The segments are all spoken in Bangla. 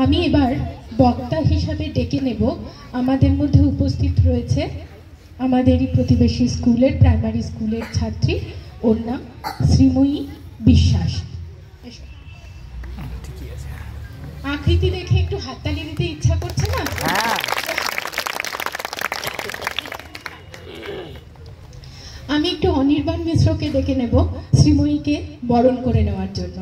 আমি এবার বক্তা হিসাবে ডেকে নেব, আমাদের মধ্যে উপস্থিত রয়েছে আমাদেরই প্রতিবেশী স্কুলের, প্রাইমারি স্কুলের ছাত্রী, ওর নাম শ্রীময়ী বিশ্বাস। আকৃতি দেখে একটু হাততালি দিতে ইচ্ছা করছে না? আমি একটু অনির্বাণ মিশ্রকে ডেকে নেব শ্রীময়ীকে বরণ করে নেওয়ার জন্য।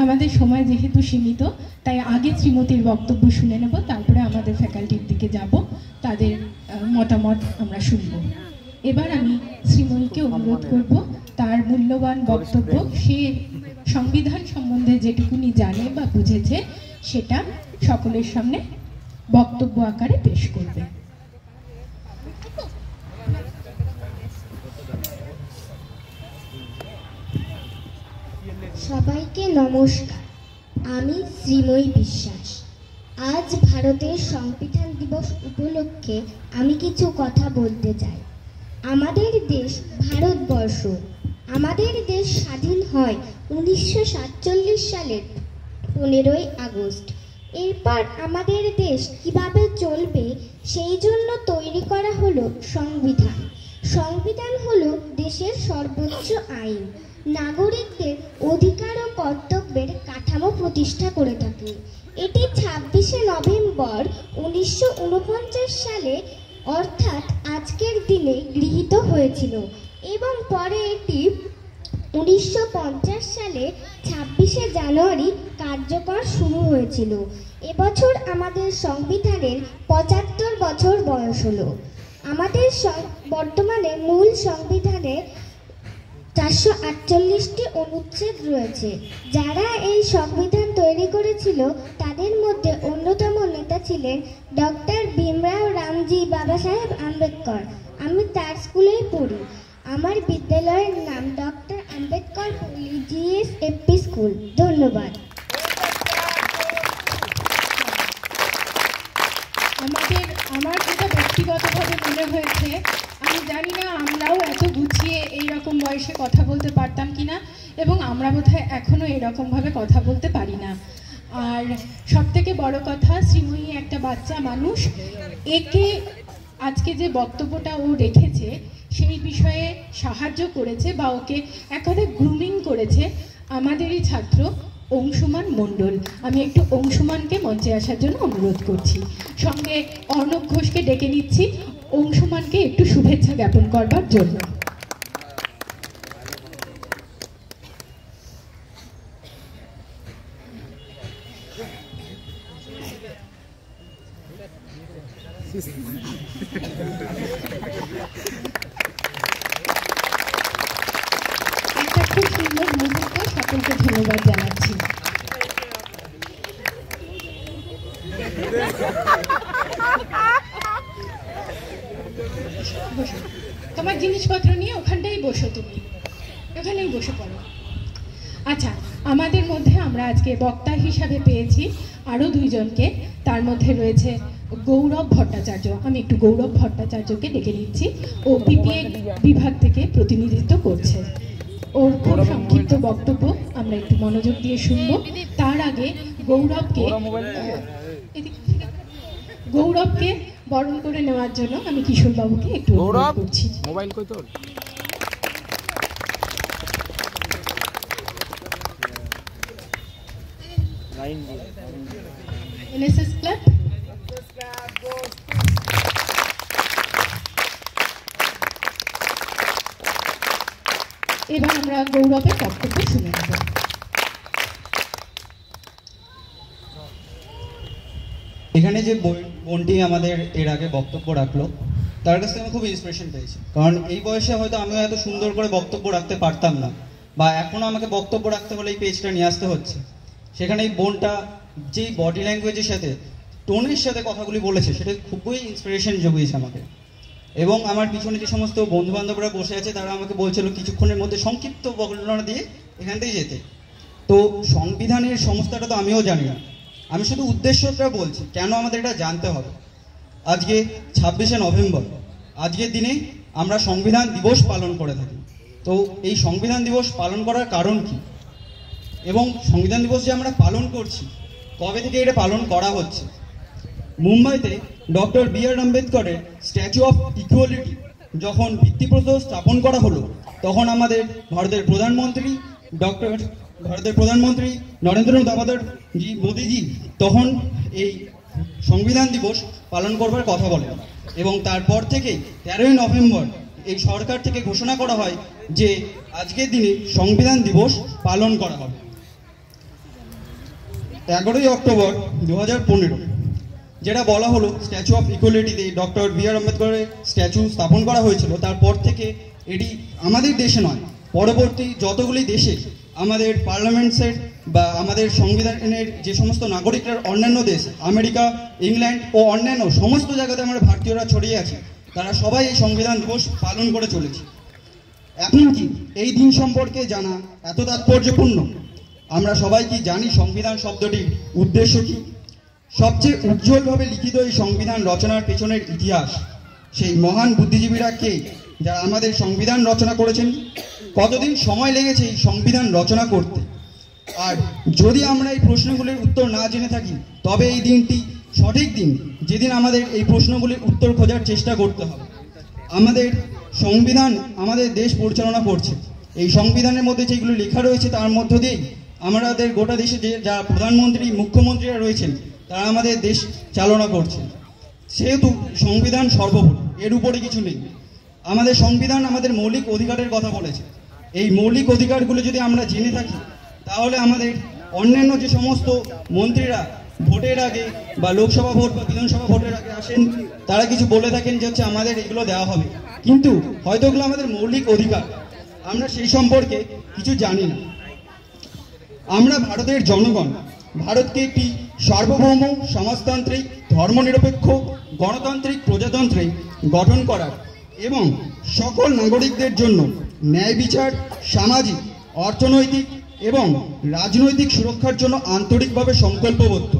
আমাদের সময় যেহেতু সীমিত, তাই আগে শ্রীমতীর বক্তব্য শুনে নেব, তারপরে আমাদের ফ্যাকাল্টির দিকে যাব, তাদের মতামত আমরা শুনব। এবার আমি শ্রীময়ীকে অনুরোধ করব তার মূল্যবান বক্তব্য, সে সংবিধান সম্বন্ধে যেটুকুনি জানে বা বুঝেছে সেটা সকলের সামনে বক্তব্য আকারে পেশ করবে। সবাইকে নমস্কার। আমি শ্রীময়ী বিশ্বাস। আজ ভারতের সংবিধান দিবস উপলক্ষে আমি কিছু কথা বলতে চাই। আমাদের দেশ ভারতবর্ষ। আমাদের দেশ স্বাধীন হয় 1947 সালের 15ই আগস্ট। এরপর আমাদের দেশ কিভাবে চলবে সেই জন্য তৈরি করা হলো সংবিধান। সংবিধান হলো দেশের সর্বোচ্চ আইন, নাগরিকদের অধিকার ও কর্তব্যের কাঠামো প্রতিষ্ঠা করে থাকে। এটি 26শে নভেম্বর 1949 সালে অর্থাৎ আজকের দিনে গৃহীত হয়েছিল এবং পরে এটি 1950 সালে 26শে জানুয়ারি কার্যকর শুরু হয়েছিল। এবছর আমাদের সংবিধানের 75 বছর বয়স হলো। আমাদের বর্তমানে মূল সংবিধানে 448টি অনুচ্ছেদ রয়েছে। যারা এই সংবিধান তৈরি করেছিল তাদের মধ্যে অন্যতম নেতা ছিলেন ডক্টর ভীমরাও রামজি বাবা সাহেব আম্বেদকর। আমি তার স্কুলেই পড়ি। আমার বিদ্যালয়ের নাম ডক্টর আম্বেদকর পল্লী জিএসএফপি স্কুল। ধন্যবাদ। আমার যেটা ব্যক্তিগতভাবে মনে হয়েছে, আমি জানি না আমরাও এত গুছিয়ে এইরকম বয়সে কথা বলতে পারতাম কিনা, এবং আমরা বোধহয় এখনও এরকমভাবে কথা বলতে পারি না। আর সবথেকে বড় কথা, শ্রীময়ী একটা বাচ্চা মানুষ, একে আজকে যে বক্তব্যটা ও রেখেছে সেই বিষয়ে সাহায্য করেছে বা ওকে এক কথায় গ্রুমিং করেছে আমাদেরই ছাত্র অংশুমান মণ্ডল। আমি একটু অংশুমানকে মঞ্চে আসার জন্য অনুরোধ করছি। সঙ্গে অর্ণব ঘোষকে ডেকে নিচ্ছি অংশুমানকে একটু শুভেচ্ছা জ্ঞাপন করবার জন্য। একটা খুব সুন্দর মুহূর্ত, সকলকে ধন্যবাদ জানাচ্ছি। তোমার জিনিসপত্র নিয়ে ওখানটাই বসো, তুমি ওখানেই বসে পড়ো। আচ্ছা, আমাদের মধ্যে আমরা আজকে বক্তা হিসাবে পেয়েছি আরও দুইজনকে। তার মধ্যে রয়েছে গৌরব ভট্টাচার্য। আমি একটু গৌরব ভট্টাচার্যকে ডেকে নিচ্ছি। ও বিপিএ বিভাগ থেকে প্রতিনিধিত্ব করছে। ওর খুব সংক্ষিপ্ত বক্তব্য আমরা একটু মনোযোগ দিয়ে শুনব। তার আগে গৌরবকে বরণ করে নেওয়ার জন্য আমি কিশোরবাবুকে একটু অনুরোধ করছি। মোবাইল কই তোর? NSS club. এবার আমরা গৌরবের বক্তব্য শুনে নেব। এখানে যে বোনটি আমাদের এর আগে বক্তব্য রাখলো, তার কাছ থেকে আমি খুব ইন্সপিরেশন পেয়েছি। কারণ এই বয়সে হয়তো আমিও এত সুন্দর করে বক্তব্য রাখতে পারতাম না, বা এখনও আমাকে বক্তব্য রাখতে হলে এই পেজটা নিয়ে আসতে হচ্ছে। সেখানে এই বোনটা যেই বডি ল্যাঙ্গুয়েজের সাথে টোনের সাথে কথাগুলি বলেছে সেটা খুবই ইন্সপিরেশন জুগিয়েছে আমাকে। এবং আমার পিছনে যে সমস্ত বন্ধুবান্ধবরা বসে আছে তারা আমাকে বলছিল কিছুক্ষণের মধ্যে সংক্ষিপ্ত বর্ণনা দিয়ে এখান থেকে যেতে। তো সংবিধানের সমস্যাটা তো আমিও জানি না, আমি শুধু উদ্দেশ্যটা বলছি কেন আমাদের এটা জানতে হবে। আজকে 26শে নভেম্বর, আজকের দিনে আমরা সংবিধান দিবস পালন করে থাকি। তো এই সংবিধান দিবস পালন করার কারণ কি, এবং সংবিধান দিবস যে আমরা পালন করছি কবে থেকে এটা পালন করা হচ্ছে। মুম্বাইতে ডক্টর বি.আর. আম্বেদকরের স্ট্যাচু অফ ইকুয়ালিটি যখন ভিত্তিপ্রস্তর স্থাপন করা হলো, তখন আমাদের ভারতের প্রধানমন্ত্রী নরেন্দ্র দামোদর জি মোদিজি তখন এই সংবিধান দিবস পালন করবার কথা বলেন, এবং তারপর থেকে 13ই নভেম্বর এই সরকার থেকে ঘোষণা করা হয় যে আজকের দিনে সংবিধান দিবস পালন করা হবে। 11ই অক্টোবর 2015 যেটা বলা হলো স্ট্যাচু অফ ইকুয়ালিটিতে ডক্টর বি.আর. আম্বেদকরের স্ট্যাচু স্থাপন করা হয়েছিল, তারপর থেকে এটি আমাদের দেশে নয়, পরবর্তী যতগুলি দেশে আমাদের পার্লামেন্টসের বা আমাদের সংবিধানের যে সমস্ত নাগরিকরা অন্যান্য দেশ আমেরিকা, ইংল্যান্ড ও অন্যান্য সমস্ত জায়গাতে আমরা ভারতীয়রা ছড়িয়ে আছি, তারা সবাই এই সংবিধান দিবস পালন করে চলেছে। এখন কি এই দিন সম্পর্কে জানা এত তাৎপর্যপূর্ণ? আমরা সবাই কি জানি সংবিধান শব্দটির উদ্দেশ্য কি? সবচেয়ে উজ্জ্বলভাবে লিখিত এই সংবিধান রচনার পেছনের ইতিহাস, সেই মহান বুদ্ধিজীবীরা কে যারা আমাদের সংবিধান রচনা করেছেন? কতদিন সময় লেগেছে এই সংবিধান রচনা করতে? আর যদি আমরা এই প্রশ্নগুলির উত্তর না জেনে থাকি, তবে এই দিনটি সঠিক দিন যেদিন আমাদের এই প্রশ্নগুলির উত্তর খোঁজার চেষ্টা করতে হবে। আমাদের সংবিধান আমাদের দেশ পরিচালনা করছে, এই সংবিধানের মধ্যে যেগুলো লেখা রয়েছে তার মধ্য দিয়েই আমাদের গোটা দেশে যে যারা প্রধানমন্ত্রী মুখ্যমন্ত্রীরা রয়েছেন তারা আমাদের দেশ চালনা করছেন। সেহেতু সংবিধান সর্বোপরি, এর উপরে কিছু নেই। আমাদের সংবিধান আমাদের মৌলিক অধিকারের কথা বলেছে। এই মৌলিক অধিকারগুলো যদি আমরা জেনে থাকি, তাহলে আমাদের অন্যান্য যে সমস্ত মন্ত্রীরা ভোটের আগে বা লোকসভা ভোট বা বিধানসভা ভোটের আগে আসেন, তারা কিছু বলে থাকেন যে হচ্ছে আমাদের এগুলো দেওয়া হবে, কিন্তু হয়তো এগুলো আমাদের মৌলিক অধিকার, আমরা সেই সম্পর্কে কিছু জানি না। আমরা ভারতের জনগণ ভারতকে একটি সার্বভৌম সমাজতান্ত্রিক ধর্মনিরপেক্ষ গণতান্ত্রিক প্রজাতন্ত্রে গঠন করার এবং সকল নাগরিকদের জন্য ন্যায় বিচার, সামাজিক, অর্থনৈতিক এবং রাজনৈতিক সুরক্ষার জন্য আন্তরিকভাবে সংকল্পবদ্ধ।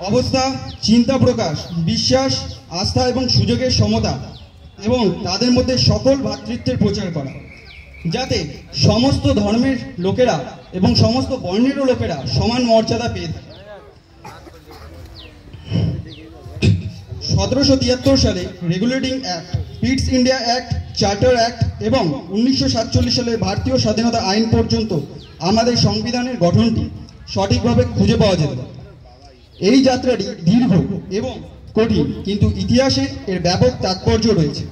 অবস্থা, চিন্তা প্রকাশ, বিশ্বাস, আস্থা এবং সুযোগের সমতা এবং তাদের মধ্যে সকল ভ্রাতৃত্বের প্রচার করা, যাতে সমস্ত ধর্মের লোকেরা এবং সমস্ত বর্ণেরও লোকেরা সমান মর্যাদা পেয়ে থাকে। 1773 সালে regulating act, পিটস India act, charter act এবং 1947 সালে ভারতীয় স্বাধীনতা আইন পর্যন্ত আমাদের সংবিধানের গঠনটি সঠিকভাবে খুঁজে পাওয়া যেত। এই যাত্রাটি দীর্ঘ এবং কঠিন, কিন্তু ইতিহাসে এর ব্যাপক তাৎপর্য রয়েছে।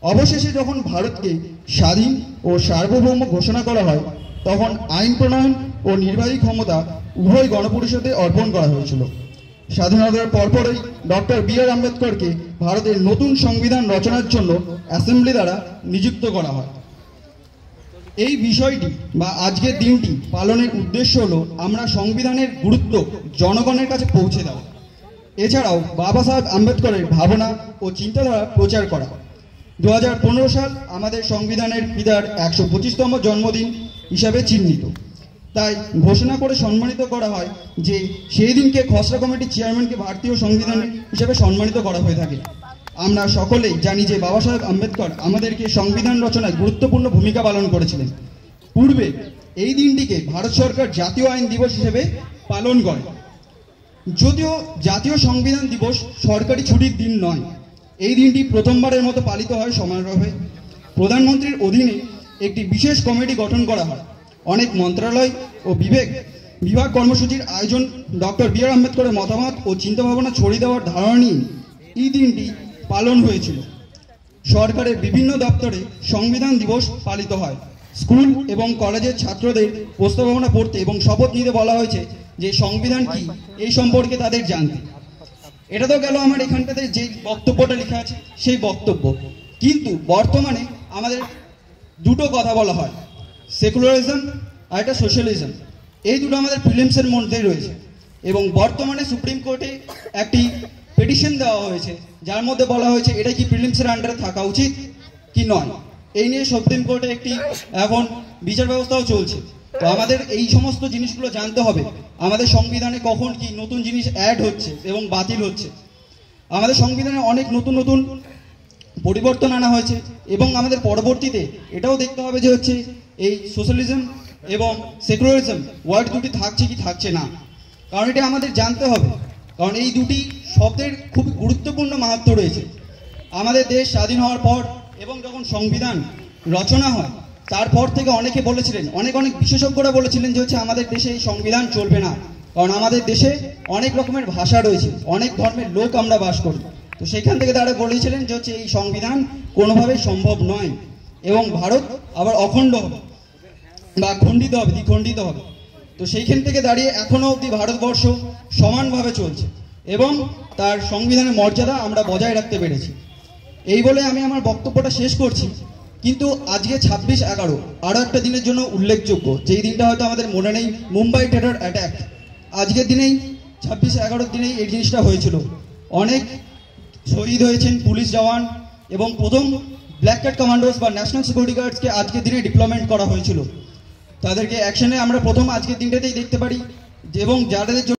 অবশেষে যখন ভারতকে স্বাধীন ও সার্বভৌম ঘোষণা করা হয়, তখন আইন প্রণয়ন ও নির্বাহী ক্ষমতা উভয় গণপরিষদে অর্পণ করা হয়েছিল। স্বাধীনতার পরপরই ডক্টর বি.আর. আম্বেদকরকে ভারতের নতুন সংবিধান রচনার জন্য অ্যাসেম্বলি দ্বারা নিযুক্ত করা হয়। এই বিষয়টি বা আজকের দিনটি পালনের উদ্দেশ্য হলো আমরা সংবিধানের গুরুত্ব জনগণের কাছে পৌঁছে দেওয়া, এছাড়াও বাবা সাহেব আম্বেদকরের ভাবনা ও চিন্তাধারা প্রচার করা। 2015 সাল আমাদের সংবিধানের পিতার 125তম জন্মদিন হিসাবে চিহ্নিত, তাই ঘোষণা করে সম্মানিত করা হয় যে সেই দিনকে খসড়া কমিটির চেয়ারম্যানকে ভারতীয় সংবিধান হিসাবে সম্মানিত করা হয়ে থাকে। আমরা সকলেই জানি যে বাবা সাহেব আম্বেদকর আমাদেরকে সংবিধান রচনায় গুরুত্বপূর্ণ ভূমিকা পালন করেছিলেন। পূর্বে এই দিনটিকে ভারত সরকার জাতীয় আইন দিবস হিসেবে পালন করে। যদিও জাতীয় সংবিধান দিবস সরকারি ছুটির দিন নয়, এই দিনটি প্রথমবারের মতো পালিত হয় সমারোহে। প্রধানমন্ত্রীর অধীনে একটি বিশেষ কমিটি গঠন করা হয়। অনেক মন্ত্রণালয় ও বিভাগ কর্মসূচির আয়োজন ডক্টর বি.আর. আম্বেদকরের মতামত ও চিন্তাভাবনা ছড়িয়ে দেওয়ার ধারণা নিয়ে এই দিনটি পালন হয়েছিল। সরকারের বিভিন্ন দপ্তরে সংবিধান দিবস পালিত হয়। স্কুল এবং কলেজের ছাত্রদের প্রস্তাবনা পড়তে এবং শপথ নিতে বলা হয়েছে যে সংবিধান কি এই সম্পর্কে তাদের জানতে। এটা তো গেল আমার এখানটাতে যে বক্তব্যটা লেখা আছে সেই বক্তব্য, কিন্তু বর্তমানে আমাদের দুটো কথা বলা হয়, সেকুলারিজম আর একটা সোশ্যালিজম। এই দুটো আমাদের প্রিলিমসের মধ্যেই রয়েছে। এবং বর্তমানে সুপ্রিম কোর্টে একটি পিটিশন দেওয়া হয়েছে, যার মধ্যে বলা হয়েছে এটা কি প্রিলিমসের আন্ডারে থাকা উচিত কি নয়। এই নিয়ে সুপ্রিম কোর্টে একটি এখন বিচার ব্যবস্থাও চলছে। তো আমাদের এই সমস্ত জিনিসগুলো জানতে হবে, আমাদের সংবিধানে কখন কি নতুন জিনিস অ্যাড হচ্ছে এবং বাতিল হচ্ছে। আমাদের সংবিধানে অনেক নতুন নতুন পরিবর্তন আনা হয়েছে এবং আমাদের পরবর্তীতে এটাও দেখতে হবে যে হচ্ছে এই সোশ্যালিজম এবং সেকুলারিজম ওয়ার্ড দুটি থাকছে কি থাকছে না, কারণ এটা আমাদের জানতে হবে, কারণ এই দুটি শব্দের খুব গুরুত্বপূর্ণ মাহাত্ম্য রয়েছে। আমাদের দেশ স্বাধীন হওয়ার পর এবং যখন সংবিধান রচনা হয় তারপর থেকে অনেকে বলেছিলেন, অনেক বিশেষজ্ঞরা বলেছিলেন যে হচ্ছে আমাদের দেশে এই সংবিধান চলবে না, কারণ আমাদের দেশে অনেক রকমের ভাষা রয়েছে, অনেক ধর্মের লোক আমরা বাস করি। তো সেখান থেকে তারা বলেছিলেন যে হচ্ছে এই সংবিধান কোনোভাবেই সম্ভব নয় এবং ভারত আবার অখণ্ড হবে বা খণ্ডিত হবে, দ্বিখণ্ডিত হবে। তো সেইখান থেকে দাঁড়িয়ে এখনো অবধি ভারতবর্ষ সমানভাবে চলছে এবং তার সংবিধানের মর্যাদা আমরা বজায় রাখতে পেরেছি। এই বলে আমি আমার বক্তব্যটা শেষ করছি। কিন্তু আজকে 26/11 আরও একটা দিনের জন্য উল্লেখযোগ্য, যেই দিনটা হয়তো আমাদের মনে নেই, মুম্বাই টেরর অ্যাটাক। আজকের দিনেই 26/11 দিনেই এই জিনিসটা হয়েছিল। অনেক শহীদ হয়েছেন পুলিশ জওয়ান এবং প্রথম ব্ল্যাক কার্ড কমান্ডোস বা ন্যাশনাল সিকিউরিটি গার্ডসকে আজকের দিনে ডিপ্লয়মেন্ট করা হয়েছিল। তাদেরকে অ্যাকশনে আমরা প্রথম আজকের দিনটাতেই দেখতে পারি এবং যাদের